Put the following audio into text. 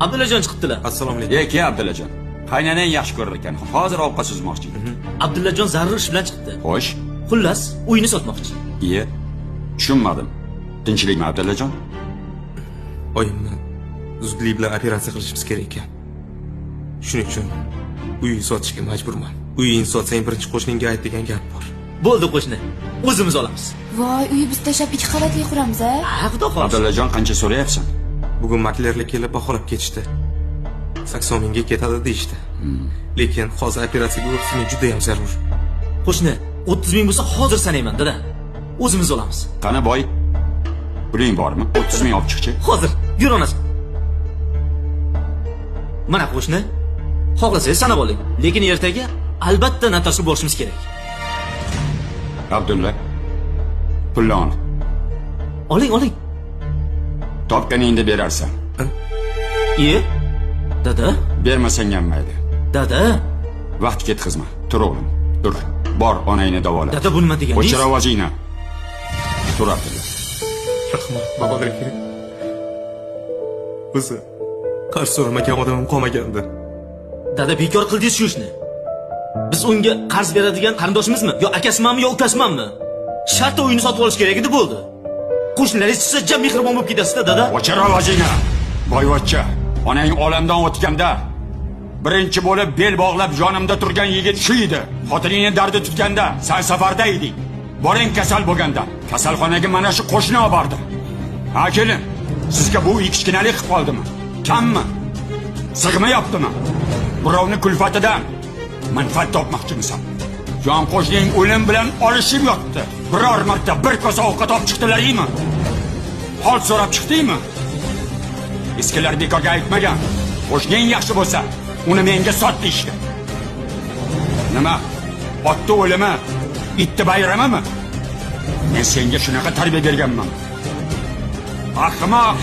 Abdullajon chiqibdilar. Assalomu alaykum. Ey, Abdullajon. Qaynanang yaxshi ko'rar ekan. Hozir ovqat suzmoqchi. Abdullajon zarur ish bilan chiqibdi. Xo'sh. Xullas, uyni sotmoqchi. Iye. Tushunmadim. Tinchlikmi Abdullajon? Oyimni zudlik bilan operatsiya qilishimiz kerak ekan. Shuning uchun uyni sotishga majburman. Uyingni sotsang birinchi qo'shningga ayt degan gap bor. Bo'ldi qo'shni. O'zimiz olamiz. Voy, uyi biz tashlab 2 qavatli quramiz-a? Ha, xudo xohlasa. Abdullajon qancha so'rayapsan? Bugun maklerlar kelib baholab ketishdi. 80 mingga ketadi deyishdi. Lekin hozir operatsiyaga o'tishim juda ham zarur. Qo'shni, 30 ming bo'lsa hozir sanayman, dada. O'zimiz olamiz. Qani boy? Puling bormi? 30 ming olib chiqchi. Hozir, yur onasi. Mana qo'shni. Xohlasangiz sanab oling. Lekin ertaga albatta notarsga borishimiz kerak. Abdulla. Pulni ol. Oling. Topganingni berarsan. Iye. Dada, Bermasang ham mayli. dada. Vaqt ketkazma. Tur o'g'lim. Tur. Bor, onangni davolash. Dada bu nima deganingiz? O'chir ovozingni. Tur Abdulla. Rahmat, babalarga. O'zi qarz so'ramagan odamim qolmagandi. Dada bekor qildingiz shu ishni. Biz unga qarz beradigan qarindoshimizmi? Yo akasimanmi, yo ukasimanmi? Shartta uyni sotib olish kerak edi, bo'ldi. Qo'shnilaringiz siz jam mehribon bo'lib ketasiz-da, dada. O'chir ovozingni. Boyvachcha, onang olamdan o'tganda birinchi bo'lib bel bog'lab yonimda turgan yigit shu edi. Xotiningni dardi tutganda sen safarda eding. Boring kasal bo'lganda kasalxonaga mana shu qo'shni olib bordi. Ha kelin, sizga bu kichkinalik qilib qoldimi? Kammi? Sig'mayaptimi? Birovni kulfatidan manfaat topmoqchimisan? Jon qo'shning o'lim bilan olishib yotdi. Biror marta bir kosa ovqat olib chiqdilaringmi? Hol so'rab chiqdingmi? Eskilar bekorga aytmagan. Qo'shning yaxshi bo'lsa, uni menga sot deyishdi. Nima? Otni o'limi, itni bayramimi? Men senga shunaqa tarbiya berganman. Ahmoq,